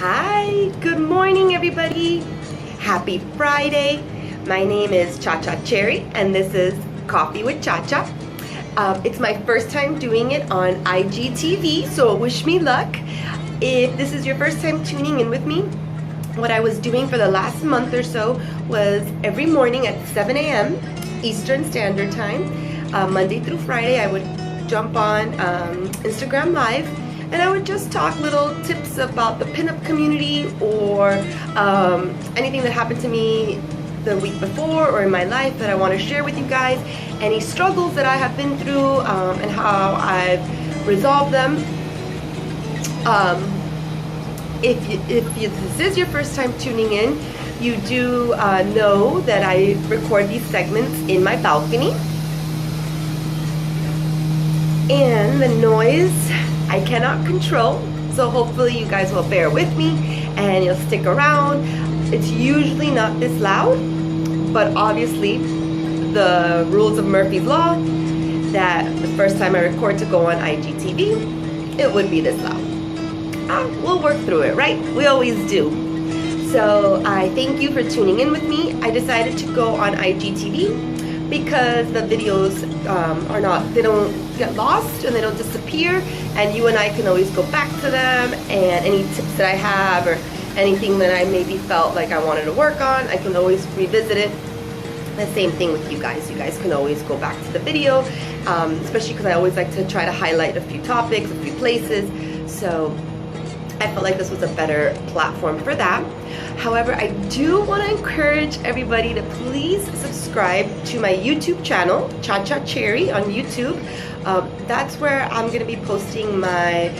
Hi, good morning everybody. Happy Friday. My name is ChaCha Cherry and this is Coffee with ChaCha. It's my first time doing it on IGTV, so wish me luck. If this is your first time tuning in with me, what I was doing for the last month or so was every morning at 7 a.m. Eastern Standard Time, Monday through Friday, I would jump on Instagram Live and I would just talk little tips about the pinup community or anything that happened to me the week before or in my life that I want to share with you guys, any struggles that I have been through and how I've resolved them. If this is your first time tuning in, you do know that I record these segments in my balcony. And the noise I cannot control, so hopefully you guys will bear with me and you'll stick around. It's usually not this loud, but obviously the rules of Murphy's Law, that the first time I record to go on IGTV, it would be this loud. We'll work through it, right? We always do. So I thank you for tuning in with me. I decided to go on IGTV because the videos they don't get lost and they don't disappear, and you and I can always go back to them, and any tips that I have or anything that I maybe felt like I wanted to work on, I can always revisit it. The same thing with you guys. You guys can always go back to the video, especially because I always like to try to highlight a few topics, a few places. So I felt like this was a better platform for that. However, I do want to encourage everybody to please subscribe to my YouTube channel, ChaCha Cherry on YouTube. That's where I'm going to be posting my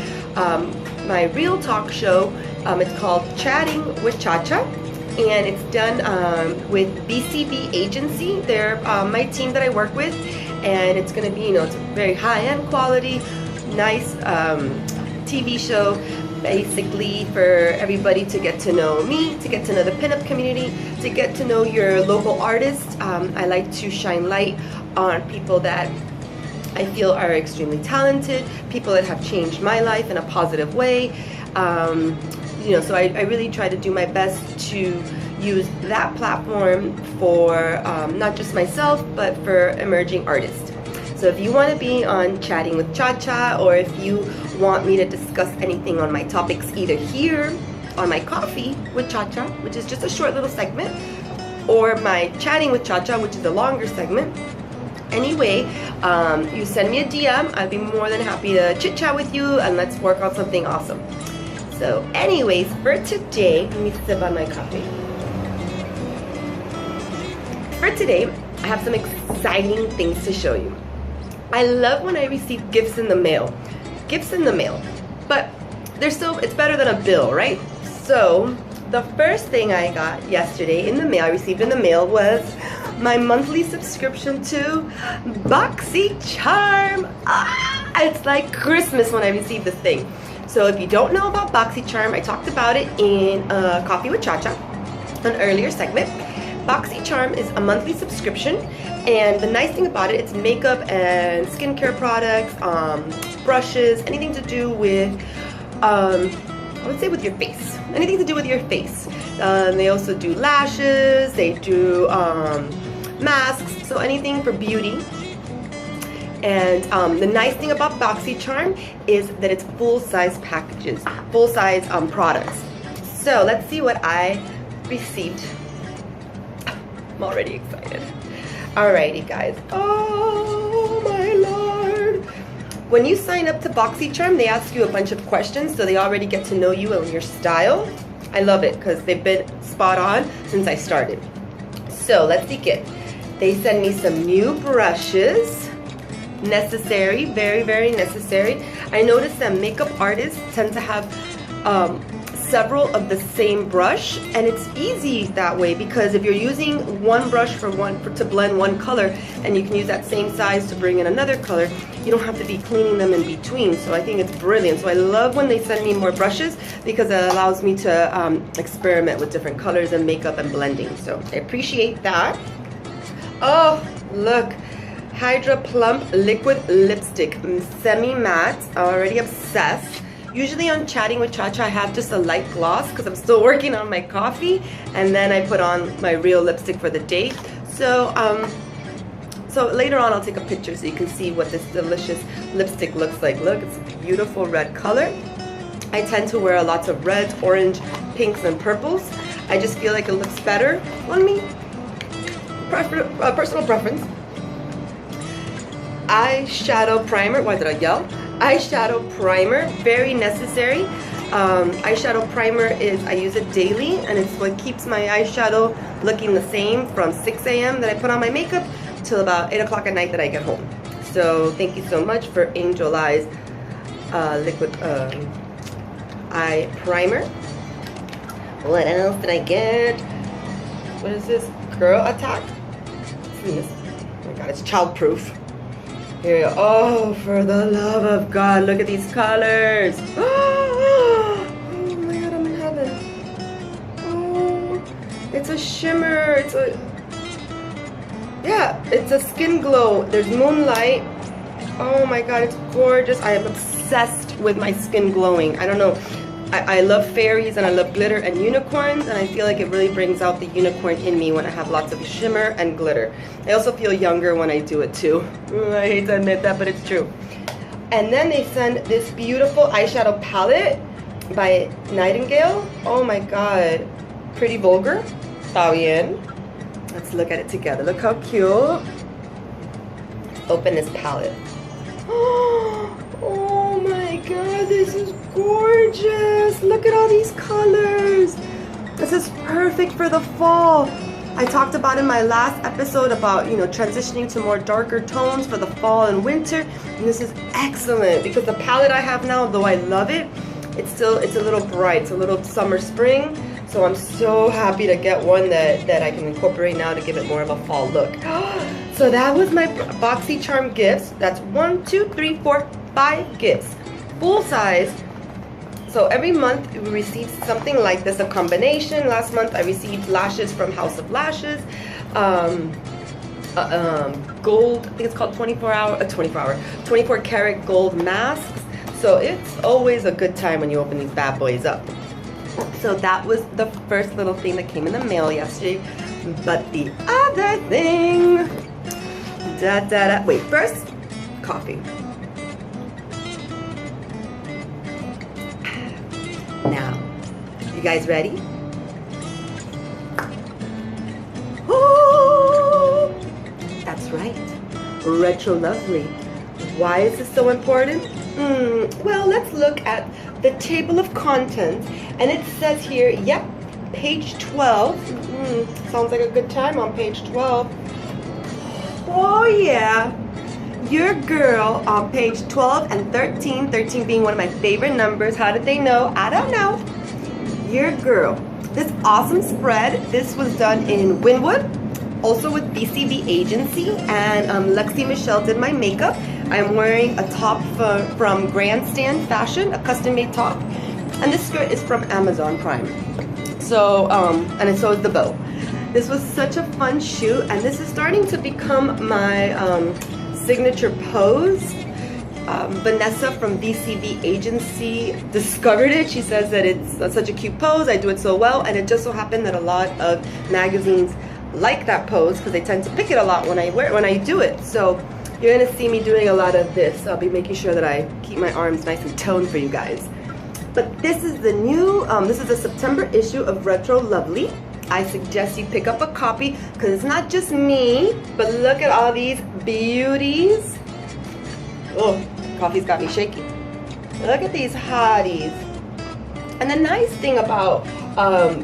my real talk show. It's called Chatting with ChaCha, and it's done with BCB Agency. They're my team that I work with, and it's going to be, it's a very high-end quality, nice TV show, basically for everybody to get to know me, to get to know the pinup community, to get to know your local artists. I like to shine light on people that I feel are extremely talented, people that have changed my life in a positive way. So I really try to do my best to use that platform for not just myself, but for emerging artists. So if you want to be on Chatting with ChaCha, or if you want me to discuss anything on my topics either here on my Coffee with ChaCha, which is just a short little segment, or my Chatting with ChaCha, which is a longer segment, anyway, you send me a DM. I'd be more than happy to chit chat with you and let's work on something awesome. So anyways, for today, let me sip on my coffee. For today, I have some exciting things to show you. I love when I receive gifts in the mail. Gifts in the mail. But it's better than a bill, right? So the first thing I got yesterday in the mail, I received in the mail, was my monthly subscription to BoxyCharm. It's like Christmas when I receive this thing. So if you don't know about BoxyCharm, I talked about it in Coffee with ChaCha, an earlier segment. BoxyCharm is a monthly subscription, and the nice thing about it, it's makeup and skincare products, brushes, anything to do with, I would say with your face. Anything to do with your face. They also do lashes, they do masks, so anything for beauty. And the nice thing about BoxyCharm is that it's full-size packages, full-size products. So let's see what I received. I'm already excited. Alrighty guys. Oh my lord. When you sign up to BoxyCharm, they ask you a bunch of questions, so they already get to know you and your style. I love it because they've been spot on since I started. So let's begin. They send me some new brushes. Necessary, very, very necessary. I noticed that makeup artists tend to have several of the same brush, and it's easy that way because if you're using one brush to blend one color, and you can use that same size to bring in another color, you don't have to be cleaning them in between. So I think it's brilliant. So I love when they send me more brushes because it allows me to experiment with different colors and makeup and blending. So I appreciate that. Oh, look. Hydra Plump Liquid Lipstick, semi-matte, already obsessed. Usually on Chatting with ChaCha, I have just a light gloss because I'm still working on my coffee, and then I put on my real lipstick for the day. So so later on I'll take a picture so you can see what this delicious lipstick looks like. Look, it's a beautiful red color. I tend to wear lots of reds, orange, pinks, and purples. I just feel like it looks better on me. Personal preference. Eyeshadow primer. Why did I yell? Eyeshadow primer, very necessary. Eyeshadow primer is, I use it daily, and it's what keeps my eyeshadow looking the same from 6 a.m. that I put on my makeup till about 8 o'clock at night that I get home. So thank you so much for Angel Eyes liquid eye primer. What else did I get? What is this? Girl Attack? Oh my god, it's childproof. Here we go. Oh, for the love of God, look at these colors. Oh my god, I'm in heaven. Oh, it's a shimmer. It's a, yeah, it's a skin glow. There's moonlight. Oh my god, it's gorgeous. I am obsessed with my skin glowing. I don't know. I love fairies and I love glitter and unicorns, and I feel like it really brings out the unicorn in me when I have lots of shimmer and glitter. I also feel younger when I do it too. I hate to admit that, but it's true. And then they send this beautiful eyeshadow palette by Nightingale. Oh my god. Pretty vulgar. Está bien. Let's look at it together. Look how cute. Open this palette. Oh my god, this is gorgeous. Look at all these colors. This is perfect for the fall. I talked about in my last episode about, you know, transitioning to more darker tones for the fall and winter, and this is excellent because the palette I have now, though I love it, it's a little bright. It's a little summer spring. So I'm so happy to get one that I can incorporate now to give it more of a fall look. So that was my BoxyCharm gifts. That's 1, 2, 3, 4, 5 gifts. Full size. So every month we receive something like this, a combination. Last month I received lashes from House of Lashes. Gold, I think it's called 24 karat gold masks. So it's always a good time when you open these bad boys up. So that was the first little thing that came in the mail yesterday. But the other thing, wait, first, coffee. Now, you guys ready? Oh, that's right, Retro Lovely. Why is this so important? Well, let's look at the table of contents, and it says here, yep, page 12. Sounds like a good time on page 12. Oh yeah, your girl on page 12 and 13, 13 being one of my favorite numbers. How did they know? I don't know. Your girl. This awesome spread, this was done in Wynwood, also with BCB Agency, and Lexi Michelle did my makeup. I'm wearing a top from Grandstand Fashion, a custom-made top, and this skirt is from Amazon Prime. So, and so is the bow. This was such a fun shoot, and this is starting to become my signature pose. Vanessa from BCB Agency discovered it. She says that it's such a cute pose. I do it so well, and it just so happened that a lot of magazines like that pose because they tend to pick it a lot when I do it. So you're gonna see me doing a lot of this. I'll be making sure that I keep my arms nice and toned for you guys. But this is the new, this is the September issue of Retro Lovely. I suggest you pick up a copy because it's not just me, but look at all these beauties. Oh, coffee's got me shaky. Look at these hotties. And the nice thing about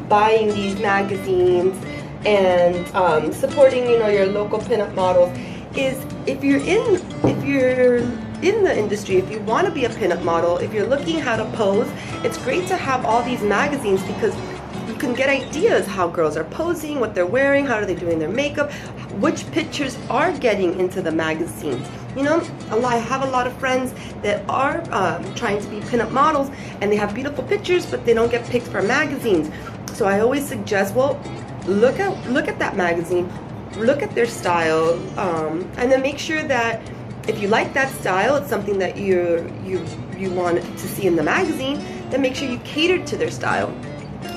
buying these magazines and supporting, you know, your local pinup models is if you're in the industry, if you want to be a pinup model, if you're looking how to pose, it's great to have all these magazines because you can get ideas how girls are posing, what they're wearing, how are they doing their makeup, which pictures are getting into the magazines. You know, I have a lot of friends that are trying to be pinup models, and they have beautiful pictures, but they don't get picked for magazines. So I always suggest, well, look at that magazine, look at their style, and then make sure that if you like that style, it's something that you you want to see in the magazine, then make sure you cater to their style.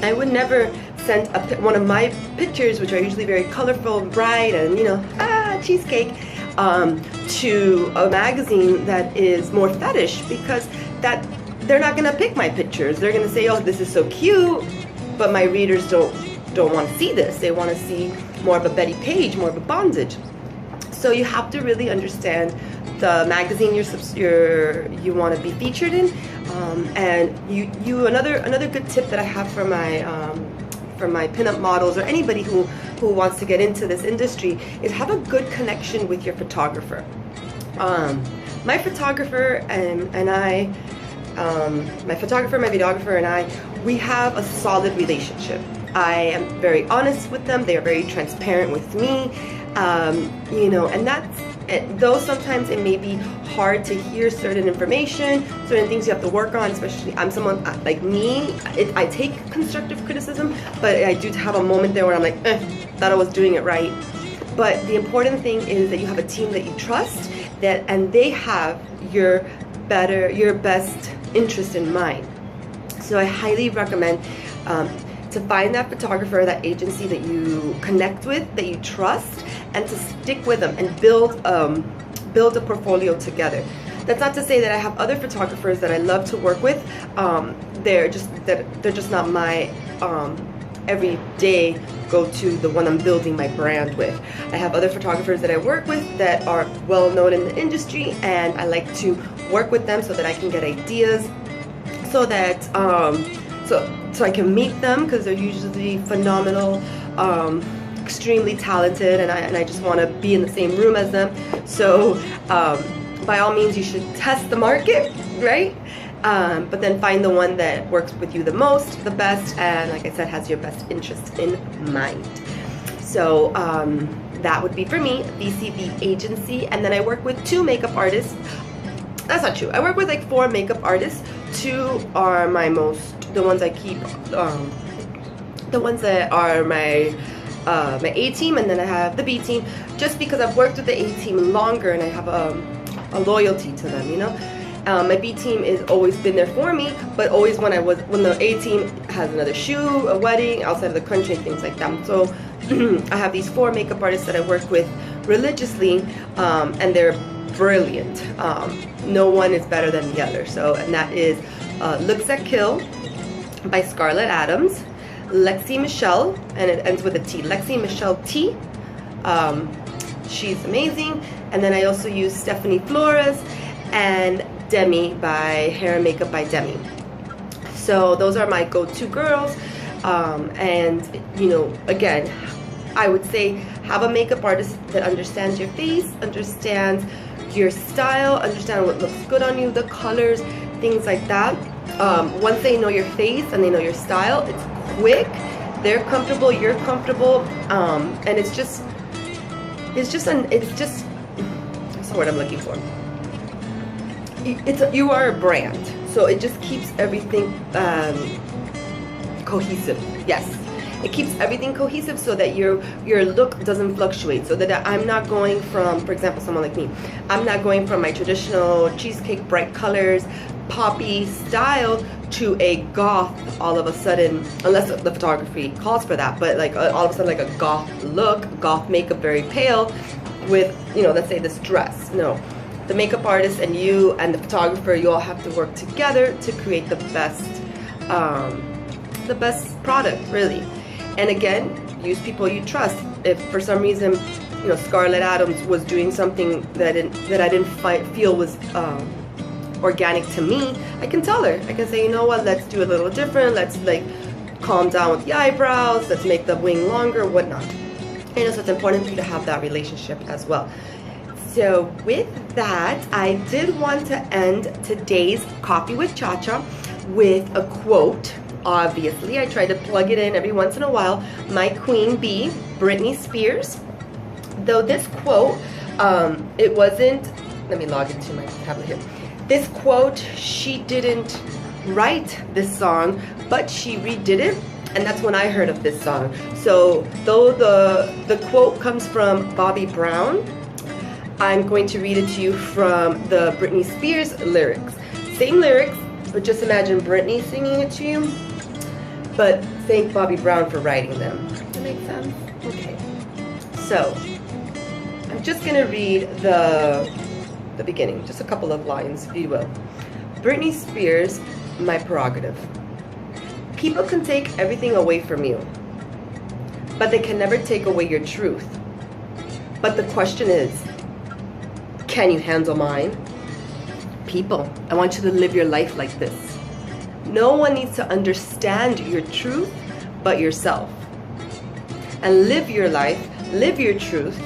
I would never send one of my pictures, which are usually very colorful and bright and, you know, cheesecake, to a magazine that is more fetish, because that they're not gonna pick my pictures. They're gonna say, oh, this is so cute, but my readers don't want to see this. They want to see more of a Betty Page, more of a bondage. So you have to really understand the magazine you want to be featured in, and another good tip that I have for my pinup models or anybody who wants to get into this industry is have a good connection with your photographer. My photographer and I, my videographer and I, we have a solid relationship. I am very honest with them. They are very transparent with me. You know, and that's it. Though sometimes it may be hard to hear certain information, certain things you have to work on, especially I'm someone like me, I take constructive criticism, but I do have a moment there where I'm like, thought I was doing it right. But the important thing is that you have a team that you trust, and they have your best interest in mind. So I highly recommend to find that photographer, that agency that you connect with, that you trust, and to stick with them and build a portfolio together. That's not to say that I have other photographers that I love to work with. They're just not my everyday go-to, the one I'm building my brand with. I have other photographers that I work with that are well known in the industry, and I like to work with them so that I can get ideas, so that so I can meet them, because they're usually phenomenal, extremely talented, and I just want to be in the same room as them. So by all means, you should test the market, right? But then find the one that works with you the most, the best, and like I said, has your best interest in mind. So that would be for me, VCV Agency. And then I work with 2 makeup artists. That's not true. I work with like 4 makeup artists. 2 are the ones I keep, the ones that are my A team, and then I have the B team, just because I've worked with the A team longer and I have a loyalty to them, you know. My B team has always been there for me, but always when the A team has another shoot, a wedding, outside of the country, things like that. So I have these 4 makeup artists that I work with religiously, and they're brilliant. No one is better than the other. So, and that is Looks That Kill by Scarlett Adams, Lexi Michelle, and it ends with a T, Lexi Michelle T. She's amazing. And then I also use Stephanie Flores and Demi by Hair and Makeup by Demi. So those are my go-to girls. And you know, again, I would say have a makeup artist that understands your face, understands your style, understand what looks good on you, the colors, things like that. Once they know your face and they know your style, it's quick, they're comfortable, you're comfortable, and it's just what's the word I'm looking for? You are a brand, so it just keeps everything cohesive. Yes, it keeps everything cohesive, so that your look doesn't fluctuate, so that I'm not going from, for example, someone like me, I'm not going from my traditional cheesecake bright colors, poppy style to a goth all of a sudden, unless the photography calls for that, but like all of a sudden like a goth look, goth makeup, very pale, with, you know, let's say this dress. No, the makeup artist and you and the photographer, you all have to work together to create the best product, really. And again, use people you trust. If for some reason, you know, Scarlett Adams was doing something that I didn't feel was organic to me, I can tell her. I can say, you know what, let's do a little different. Let's like calm down with the eyebrows. Let's make the wing longer, whatnot. You know, so it's important for you to have that relationship as well. So with that, I did want to end today's Coffee with ChaCha with a quote. Obviously, I try to plug it in every once in a while. My queen bee, Britney Spears. Though this quote, it wasn't, let me log into my tablet here. This quote, she didn't write this song, but she redid it, and that's when I heard of this song. So though the quote comes from Bobby Brown, I'm going to read it to you from the Britney Spears lyrics. Same lyrics, but just imagine Britney singing it to you. But thank Bobby Brown for writing them. Does that make sense? Okay. So, I'm just gonna read the beginning, just a couple of lines, if you will. Britney Spears, my prerogative. People can take everything away from you, but they can never take away your truth. But the question is, can you handle mine? People, I want you to live your life like this. No one needs to understand your truth but yourself. And live your life, live your truth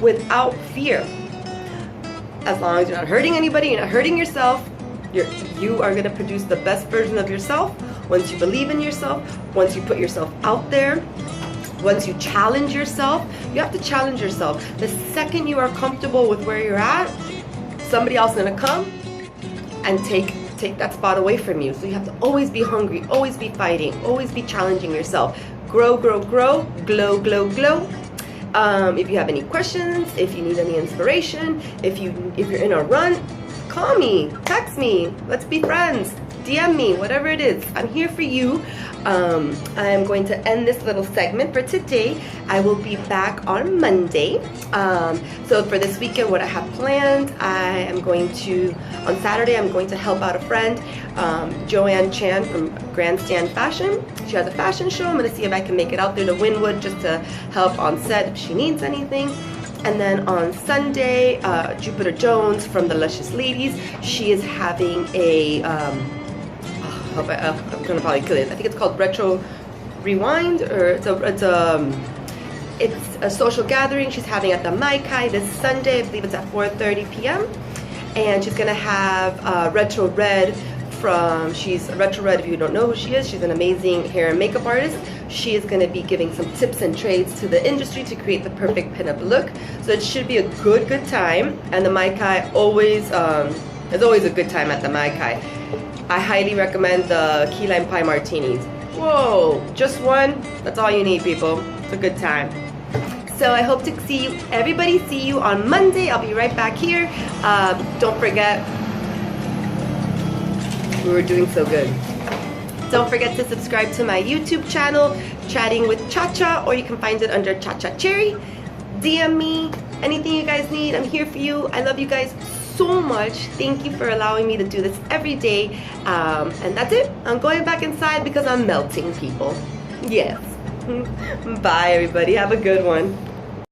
without fear. As long as you're not hurting anybody, you're not hurting yourself, you are going to produce the best version of yourself once you believe in yourself, once you put yourself out there, once you challenge yourself. You have to challenge yourself. The second you are comfortable with where you're at, somebody else is going to come and take that spot away from you. So you have to always be hungry, always be fighting, always be challenging yourself. Grow, grow, grow, glow, glow, glow. If you have any questions, if you need any inspiration, if you're in a run, call me, text me, let's be friends, DM me, whatever it is. I'm here for you. I am going to end this little segment for today. I will be back on Monday. So for this weekend, what I have planned, on Saturday, I'm going to help out a friend, Joanne Chan from Grandstand Fashion. She has a fashion show. I'm going to see if I can make it out there to Wynwood just to help on set if she needs anything. And then on Sunday, Jupiter Jones from the Luscious Ladies, she is having a I'm gonna probably kill it. I think it's called Retro Rewind, or it's a social gathering she's having at the Mai Kai this Sunday. I believe it's at 4:30 p.m. And she's gonna have Retro Red she's Retro Red. If you don't know who she is, she's an amazing hair and makeup artist. She is going to be giving some tips and trades to the industry to create the perfect pinup look. So it should be a good time. And the Mai Kai always is always a good time at the Mai Kai. I highly recommend the key lime pie martinis. Whoa, just one? That's all you need, people. It's a good time. So I hope to see you on Monday. I'll be right back here. Don't forget, we were doing so good. Don't forget to subscribe to my YouTube channel, Chatting with ChaCha, or you can find it under ChaCha Cherry. DM me, anything you guys need, I'm here for you. I love you guys so much. Thank you for allowing me to do this every day. And that's it. I'm going back inside because I'm melting, people. Yes. Bye, everybody. Have a good one.